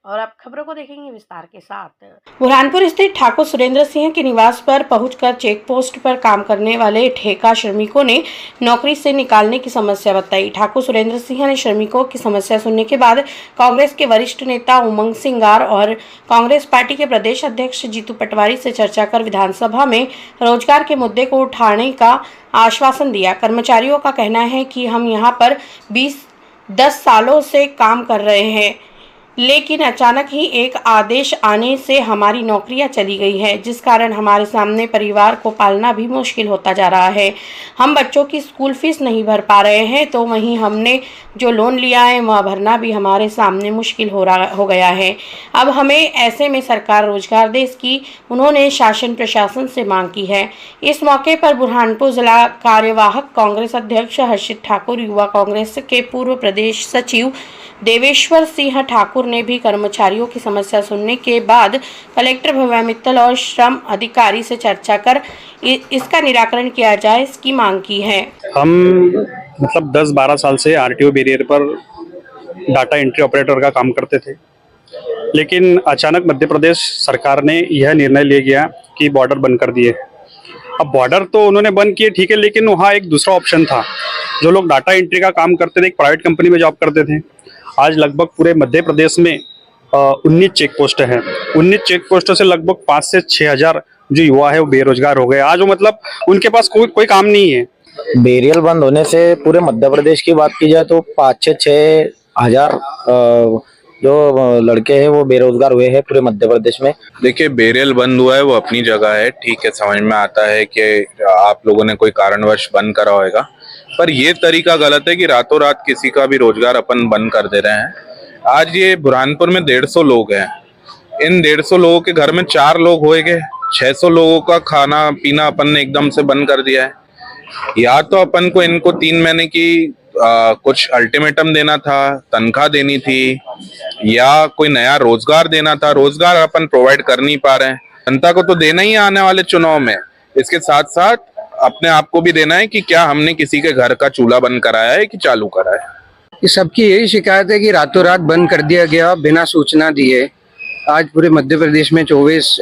और अब खबरों को देखेंगे विस्तार के साथ। बुरहानपुर स्थित ठाकुर सुरेंद्र सिंह के निवास पर पहुंचकर चेक पोस्ट पर काम करने वाले ठेका श्रमिकों ने नौकरी से निकालने की समस्या बताई। ठाकुर सुरेंद्र सिंह ने श्रमिकों की समस्या सुनने के बाद कांग्रेस के वरिष्ठ नेता उमंग सिंगार और कांग्रेस पार्टी के प्रदेश अध्यक्ष जीतू पटवारी से चर्चा कर विधानसभा में रोजगार के मुद्दे को उठाने का आश्वासन दिया। कर्मचारियों का कहना है कि हम यहां पर 10 सालों से काम कर रहे हैं, लेकिन अचानक ही एक आदेश आने से हमारी नौकरियां चली गई है, जिस कारण हमारे सामने परिवार को पालना भी मुश्किल होता जा रहा है। हम बच्चों की स्कूल फीस नहीं भर पा रहे हैं, तो वहीं हमने जो लोन लिया है वह भरना भी हमारे सामने मुश्किल हो गया है। अब हमें ऐसे में सरकार रोजगार दे, इसकी उन्होंने शासन प्रशासन से मांग की है। इस मौके पर बुरहानपुर जिला कार्यवाहक कांग्रेस अध्यक्ष हर्षित ठाकुर, युवा कांग्रेस के पूर्व प्रदेश सचिव देवेश्वर सिंह ठाकुर ने भी कर्मचारियों की समस्या सुनने के बाद कलेक्टर भव्या मित्तल और श्रम अधिकारी से चर्चा कर इसका निराकरण किया जाए, इसकी मांग की है। हम 10-12 साल से आरटीओ बैरियर पर डाटा एंट्री ऑपरेटर का काम करते थे, लेकिन अचानक मध्य प्रदेश सरकार ने यह निर्णय ले लिया कि बॉर्डर बंद कर दिए। अब बॉर्डर तो उन्होंने बंद किए, ठीक है, लेकिन वहाँ एक दूसरा ऑप्शन था। जो लोग डाटा एंट्री का काम करते थे, एक प्राइवेट कंपनी में जॉब करते थे, आज लगभग पूरे मध्य प्रदेश में 19 चेक पोस्ट हैं। 19 चेक पोस्टों से लगभग 5 से 6 हजार जो युवा है वो बेरोजगार हो गए। आज वो उनके पास कोई काम नहीं है। बेरियल बंद होने से पूरे मध्य प्रदेश की बात की जाए तो 5 से 6 हजार जो लड़के हैं वो बेरोजगार हुए हैं पूरे मध्य प्रदेश में। देखिए, बेरियल बंद हुआ है वो अपनी जगह है, ठीक है, समझ में आता है कि आप लोगों ने कोई कारणवश बंद करा होगा, पर ये तरीका गलत है कि रातों रात किसी का भी रोजगार अपन बंद कर दे रहे हैं। आज ये बुरहानपुर में 150 लोग हैं, इन 150 लोगों के घर में 4 लोग होएंगे, 600 लोगों का खाना पीना अपन ने एकदम से बंद कर दिया है। या तो अपन को इनको 3 महीने की कुछ अल्टीमेटम देना था, तनख्वाह देनी थी, या कोई नया रोजगार देना था। रोजगार अपन प्रोवाइड कर नहीं पा रहे हैं। जनता को तो देना ही है आने वाले चुनाव में, इसके साथ साथ अपने आप को भी देना है कि क्या हमने किसी के घर का चूल्हा बंद कराया है कि चालू कराया है। ये सबकी यही शिकायत है कि रातों रात बंद कर दिया गया बिना सूचना दिए। आज पूरे मध्य प्रदेश में 24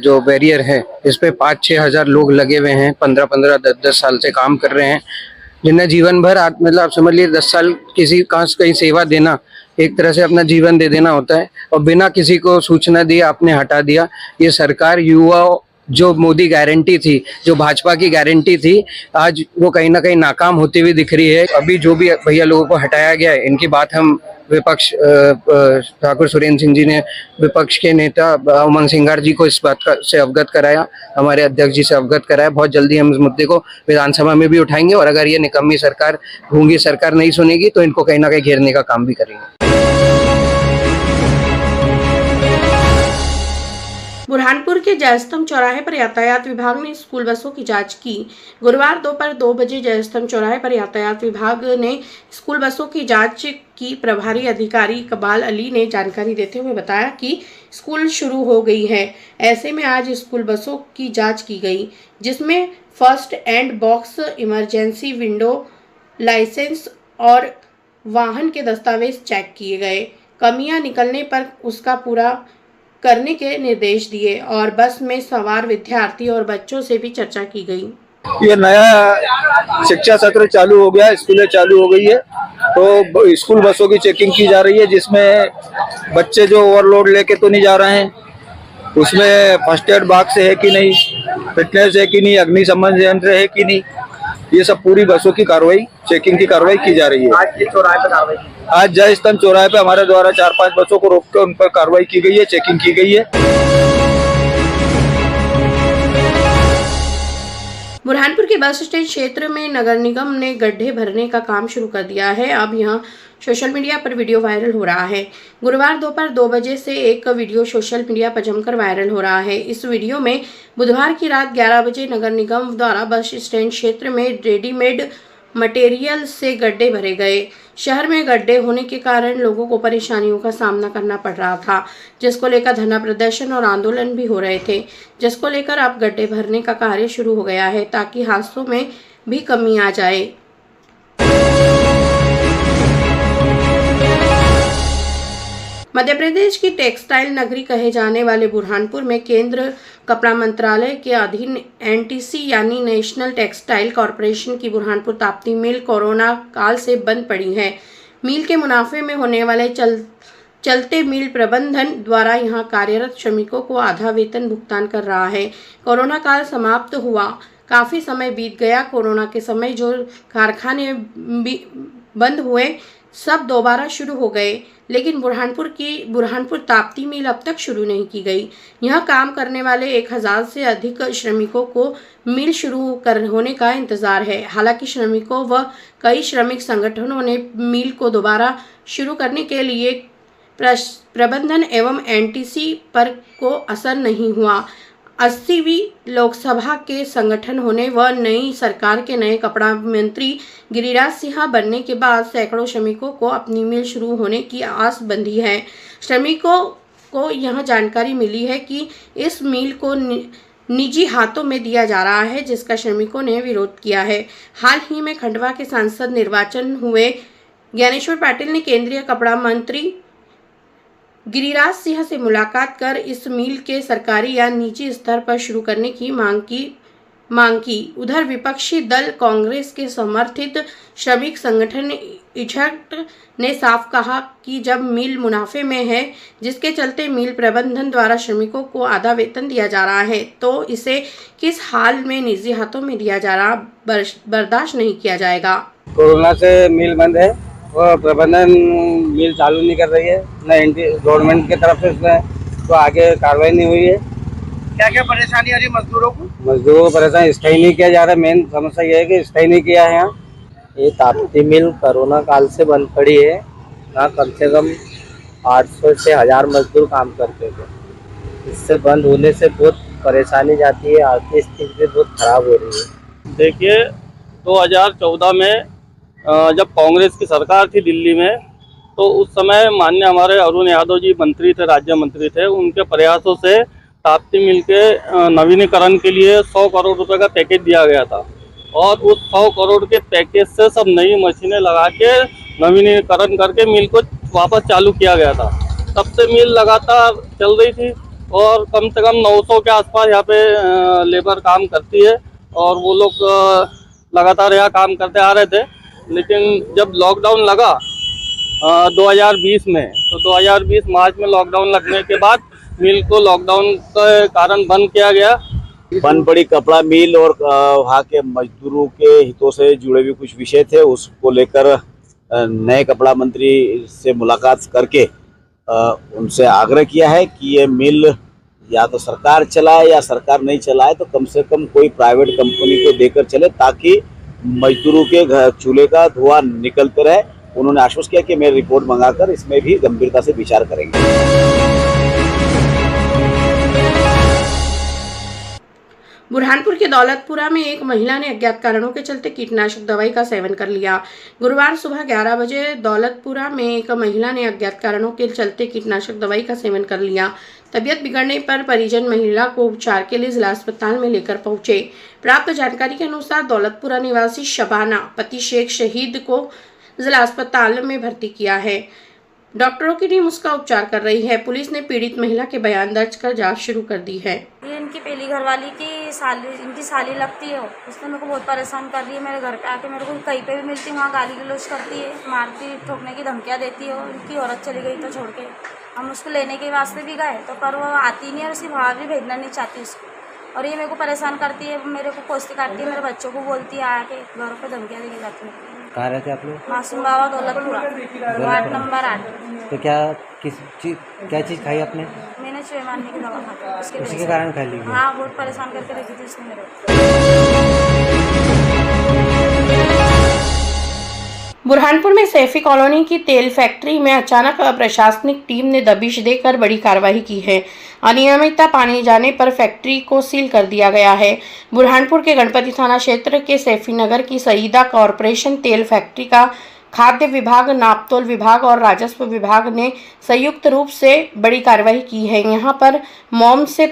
जो बैरियर है इस पे 5-6 हजार लोग लगे हुए हैं, 15-15, 10-10 साल से काम कर रहे हैं, जिन्हें जीवन भर आप समझ लीजिए 10 साल किसी कहीं सेवा देना, एक तरह से अपना जीवन दे देना होता है, और बिना किसी को सूचना दिए आपने हटा दिया। ये सरकार युवा जो मोदी गारंटी थी, जो भाजपा की गारंटी थी, आज वो कहीं ना कहीं नाकाम होती हुई दिख रही है। अभी जो भी भैया लोगों को हटाया गया है, इनकी बात हम विपक्ष ठाकुर सुरेंद्र सिंह जी ने विपक्ष के नेता उमंग सिंगार जी को इस बात से अवगत कराया, हमारे अध्यक्ष जी से अवगत कराया। बहुत जल्दी हम इस मुद्दे को विधानसभा में भी उठाएंगे, और अगर ये निकम्मी सरकार गूंगी सरकार नहीं सुनेगी तो इनको कहीं ना कहीं घेरने का काम भी करेंगे। बुरहानपुर के जयस्तंभ चौराहे पर यातायात विभाग ने स्कूल बसों की जांच की। गुरुवार दोपहर 2 बजे जयस्तंभ चौराहे पर यातायात विभाग ने स्कूल बसों की जांच की। प्रभारी अधिकारी इकबाल अली ने जानकारी देते हुए बताया कि स्कूल शुरू हो गई है, ऐसे में आज स्कूल बसों की जांच की गई, जिसमें first aid box, emergency window, license और वाहन के दस्तावेज चेक किए गए। कमियां निकलने पर उसका पूरा करने के निर्देश दिए और बस में सवार विद्यार्थी और बच्चों से भी चर्चा की गई। ये नया शिक्षा सत्र चालू हो गया, स्कूलें चालू हो गई है, तो स्कूल बसों की चेकिंग की जा रही है, जिसमें बच्चे जो ओवरलोड लेके तो नहीं जा रहे हैं, उसमें फर्स्ट एड बॉक्स है कि नहीं, फिटनेस है कि नहीं, अग्निशमन यंत्र है कि नहीं, ये सब पूरी बसों की कार्रवाई, चेकिंग की कार्रवाई की जा रही है। आज जयस्तंभ चौराहे पे हमारे द्वारा 4-5 बसों को रोक कर उन पर कार्रवाई की गई है, चेकिंग की गई है। बुरहानपुर के बस स्टैंड क्षेत्र में नगर निगम ने गड्ढे भरने का काम शुरू कर दिया है। अब यहां सोशल मीडिया पर वीडियो वायरल हो रहा है। गुरुवार दोपहर 2 बजे से एक वीडियो सोशल मीडिया पर जमकर वायरल हो रहा है। इस वीडियो में बुधवार की रात 11 बजे नगर निगम द्वारा बस स्टैंड क्षेत्र में रेडीमेड मटेरियल से गड्ढे भरे गए। शहर में गड्ढे होने के कारण लोगों को परेशानियों का सामना करना पड़ रहा था, जिसको लेकर धरना प्रदर्शन और आंदोलन भी हो रहे थे, जिसको लेकर अब गड्ढे भरने का कार्य शुरू हो गया है ताकि हादसों में भी कमी आ जाए। मध्य प्रदेश की टेक्सटाइल नगरी कहे जाने वाले बुरहानपुर में केंद्र कपड़ा मंत्रालय के अधीन एनटीसी यानी नेशनल टेक्सटाइल कॉरपोरेशन की बुरहानपुर ताप्ती मिल कोरोना काल से बंद पड़ी है। मिल के मुनाफे में होने वाले चलते मिल प्रबंधन द्वारा यहां कार्यरत श्रमिकों को आधा वेतन भुगतान कर रहा है। कोरोना काल समाप्त हुआ, काफी समय बीत गया। कोरोना के समय जो कारखाने बंद हुए सब दोबारा शुरू हो गए, लेकिन बुरहानपुर ताप्ती मिल अब तक शुरू नहीं की गई। यहां काम करने वाले 1000 से अधिक श्रमिकों को मिल शुरू होने का इंतजार है। हालांकि श्रमिकों व कई श्रमिक संगठनों ने मिल को दोबारा शुरू करने के लिए प्रबंधन एवं एनटीसी पर को असर नहीं हुआ। 80वीं लोकसभा के संगठन होने व नई सरकार के नए कपड़ा मंत्री गिरिराज सिंह बनने के बाद सैकड़ों श्रमिकों को अपनी मिल शुरू होने की आस बंधी है। श्रमिकों को यह जानकारी मिली है कि इस मिल को निजी हाथों में दिया जा रहा है, जिसका श्रमिकों ने विरोध किया है। हाल ही में खंडवा के सांसद निर्वाचन हुए ज्ञानेश्वर पाटिल ने केंद्रीय कपड़ा मंत्री गिरिराज सिंह से मुलाकात कर इस मिल के सरकारी या निजी स्तर पर शुरू करने की मांग की। उधर विपक्षी दल कांग्रेस के समर्थित श्रमिक संगठन इझट ने साफ कहा कि जब मिल मुनाफे में है, जिसके चलते मिल प्रबंधन द्वारा श्रमिकों को आधा वेतन दिया जा रहा है, तो इसे किस हाल में निजी हाथों में दिया जा रहा बर्दाश्त नहीं किया जाएगा। कोरोना से मिल बंद है और प्रबंधन मिल चालू नहीं कर रही है, न गवर्नमेंट की तरफ से इसमें तो आगे कार्रवाई नहीं हुई है। क्या क्या परेशानी आ रही है मजदूरों को? मजदूरों को परेशान स्थायी नहीं किया जा रहा है। मेन समस्या ये है कि स्थायी नहीं किया है। यहाँ ये ताप्ती मिल कोरोना काल से बंद पड़ी है। यहाँ कम से कम 800 से 1000 मजदूर काम करते थे। इससे बंद होने से बहुत परेशानी जाती है, आर्थिक स्थिति बहुत खराब हो रही है। देखिए 2014 में जब कांग्रेस की सरकार थी दिल्ली में, तो उस समय माननीय हमारे अरुण यादव जी मंत्री थे, राज्य मंत्री थे। उनके प्रयासों से ताप्ती मिल के नवीनीकरण के लिए 100 करोड़ रुपए का पैकेज दिया गया था और उस 100 करोड़ के पैकेज से सब नई मशीनें लगा के नवीनीकरण करके मिल को वापस चालू किया गया था। तब से मिल लगातार चल रही थी और कम से कम 900 के आसपास यहाँ पे लेबर काम करती है और वो लोग लगातार यहाँ काम करते आ रहे थे। लेकिन जब लॉकडाउन लगा 2020 में, तो 2020 मार्च में लॉकडाउन लगने के बाद मिल को लॉकडाउन के कारण बंद किया गया। बंद पड़ी कपड़ा मिल और वहाँ के मजदूरों के हितों से जुड़े भी कुछ विषय थे, उसको लेकर नए कपड़ा मंत्री से मुलाकात करके उनसे आग्रह किया है कि ये मिल या तो सरकार चलाए या सरकार नहीं चलाए तो कम से कम कोई प्राइवेट कंपनी को देकर चले, ताकि मजदूरों के घर चूल्हे का धुआं निकलते रहे। उन्होंने आश्वस्त किया कि मैं रिपोर्ट मंगाकर इसमें भी गंभीरता से विचार करेंगे। बुरहानपुर के दौलतपुरा में एक महिला ने अज्ञात कारणों के चलते कीटनाशक दवाई का सेवन कर लिया। गुरुवार सुबह 11 बजे दौलतपुरा में एक महिला ने अज्ञात कारणों के चलते कीटनाशक दवाई का सेवन कर लिया। तबीयत बिगड़ने पर परिजन महिला को उपचार के लिए जिला अस्पताल में लेकर पहुंचे। प्राप्त जानकारी के अनुसार दौलतपुरा निवासी शबाना पति शेख शहीद को जिला अस्पताल में भर्ती किया है। डॉक्टरों की टीम उसका उपचार कर रही है। पुलिस ने पीड़ित महिला के बयान दर्ज कर जांच शुरू कर दी है। ये इनकी पहली घरवाली की इनकी साली लगती है, उसने मेरे को बहुत परेशान कर रही है। मेरे घर पे आके मेरे को कहीं पे भी मिलती है वहाँ गाली गलौज करती है, मारती ठोकने की धमकियाँ देती है। और उनकी औरत चली गई तो छोड़ के हम उसको लेने के वास्ते भी गए तो पर वो आती नहीं है और उसकी भाव भी भेजना नहीं चाहती उसको। और ये मेरे को परेशान करती है, मेरे को कोस्ती काटती है, मेरे बच्चों को बोलती है आके घरों पे धमकियाँ देके जाती है। कहाँ रहते आप लोग? मासूम बाबा दौलतपुरा, वार्ड नंबर 8। तो क्या चीज़ खाई आपने? मैंने चूहे मारने की दवा खाई, उसी के कारण खा ली? हाँ, बहुत परेशान करके रखी थी उसने मेरे को। बुरहानपुर में सैफी कॉलोनी की तेल फैक्ट्री में अचानक प्रशासनिक टीम ने दबिश देकर बड़ी कार्रवाई की है। अनियमितता पाने जाने पर फैक्ट्री को सील कर दिया गया है। बुरहानपुर के गणपति थाना क्षेत्र के सैफी नगर की सईदा कॉरपोरेशन तेल फैक्ट्री का खाद्य विभाग, नापतोल विभाग और राजस्व विभाग ने संयुक्त रूप से बड़ी कार्रवाई की है। यहाँ पर मोम से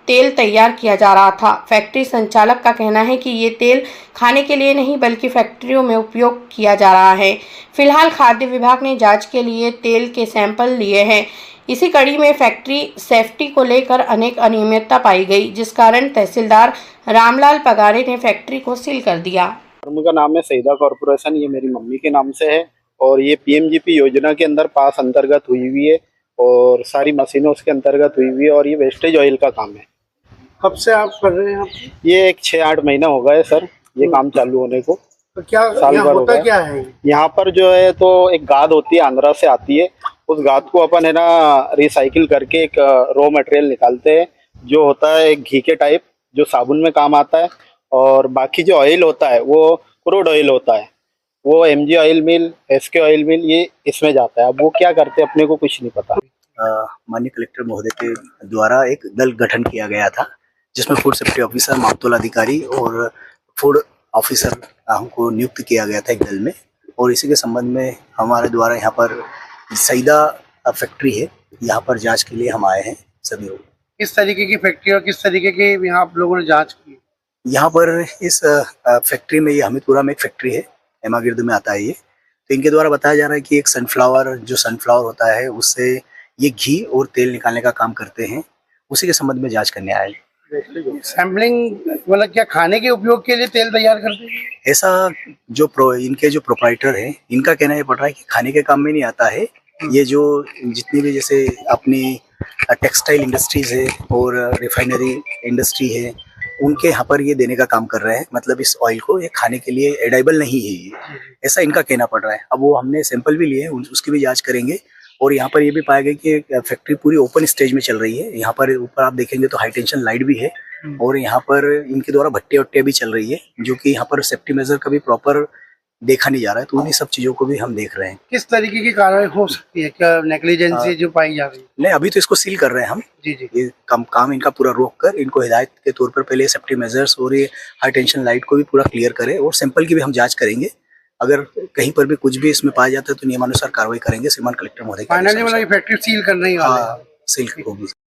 तेल तैयार किया जा रहा था। फैक्ट्री संचालक का कहना है कि ये तेल खाने के लिए नहीं बल्कि फैक्ट्रियों में उपयोग किया जा रहा है। फिलहाल खाद्य विभाग ने जांच के लिए तेल के सैंपल लिए हैं। इसी कड़ी में फैक्ट्री सेफ्टी को लेकर अनेक अनियमितता पाई गई, जिस कारण तहसीलदार रामलाल पगारे ने फैक्ट्री को सील कर दिया। का नाम है सईदा कॉरपोरेशन, ये मेरी मम्मी के नाम से है और ये पीएमजीपी योजना के अंदर पास अंतर्गत हुई हुई है और सारी मशीनें उसके अंतर्गत हुई हुई है और ये वेस्टेज ऑयल का काम है। कब से आप कर रहे हैं? ये एक 6-8 महीना हो गए सर ये काम चालू होने को। तो क्या साल भर होता क्या है यहाँ पर? जो है तो एक गाद होती है, आंध्रा से आती है, उस गाद को अपन है ना रिसाइकिल करके एक रॉ मटेरियल निकालते हैं जो होता है घी के टाइप, जो साबुन में काम आता है। और बाकी जो ऑयल होता है वो क्रूड ऑयल होता है, वो एमजी ऑयल मिल, एसके ऑयल मिल, ये इसमें जाता है। अब वो क्या करते हैं अपने को कुछ नहीं पता। माननीय कलेक्टर महोदय के द्वारा एक दल गठन किया गया था जिसमें फूड सेफ्टी ऑफिसर, मापतोल अधिकारी और फूड ऑफिसर हमको नियुक्त किया गया था एक दल में। और इसी के संबंध में हमारे द्वारा यहाँ पर सईदा फैक्ट्री है, यहाँ पर जांच के लिए हम आए हैं सभी लोग। किस तरीके की फैक्ट्री और किस तरीके के यहाँ आप लोगों ने जांच की? यहाँ पर इस फैक्ट्री में, ये हमीदपुरा में एक फैक्ट्री है, एमागिर्द में आता है ये। तो इनके द्वारा बताया जा रहा है कि एक सनफ्लावर होता है उससे ये घी और तेल निकालने का काम करते हैं, उसी के संबंध में जांच करने आए। सैम्पलिंग मतलब क्या खाने के उपयोग के लिए तेल तैयार करते हैं? ऐसा जो इनके जो प्रोप्राइटर हैं इनका कहना ये पड़ रहा है कि खाने के काम में नहीं आता है। ये जो जितनी भी जैसे अपनी टेक्सटाइल इंडस्ट्रीज है और रिफाइनरी इंडस्ट्री है, उनके यहाँ पर ये देने का काम कर रहे हैं। मतलब इस ऑयल को ये खाने के लिए एडाइबल नहीं है ये, ऐसा इनका कहना पड़ रहा है। अब वो हमने सैंपल भी लिए, उसकी भी जांच करेंगे। और यहाँ पर ये भी पाया गया कि फैक्ट्री पूरी ओपन स्टेज में चल रही है। यहाँ पर ऊपर आप देखेंगे तो हाई टेंशन लाइट भी है और यहाँ पर इनके द्वारा भट्टियां भी चल रही है, जो कि यहाँ पर सेफ्टी मेजर का भी प्रॉपर देखा नहीं जा रहा है। तो उन्हीं सब चीजों को भी हम देख रहे हैं। किस तरीके की कार्रवाई हो सकती है? क्या नेग्लिजेंसी जो पाई जा रही है? नहीं, अभी तो इसको सील कर रहे हैं हम। जी जी। ये काम इनका पूरा रोक कर इनको हिदायत के तौर पर पहले सेफ्टी मेजर्स और ये हाई टेंशन लाइट को भी पूरा क्लियर करें और सैंपल की भी हम जांच करेंगे। अगर कहीं पर भी कुछ भी इसमें पाया जाता है तो नियमानुसार कार्रवाई करेंगे। श्रीमान कलेक्टर महोदय फाइनली मतलब फैक्ट्री सील करने ही वाले हैं। सील होगी।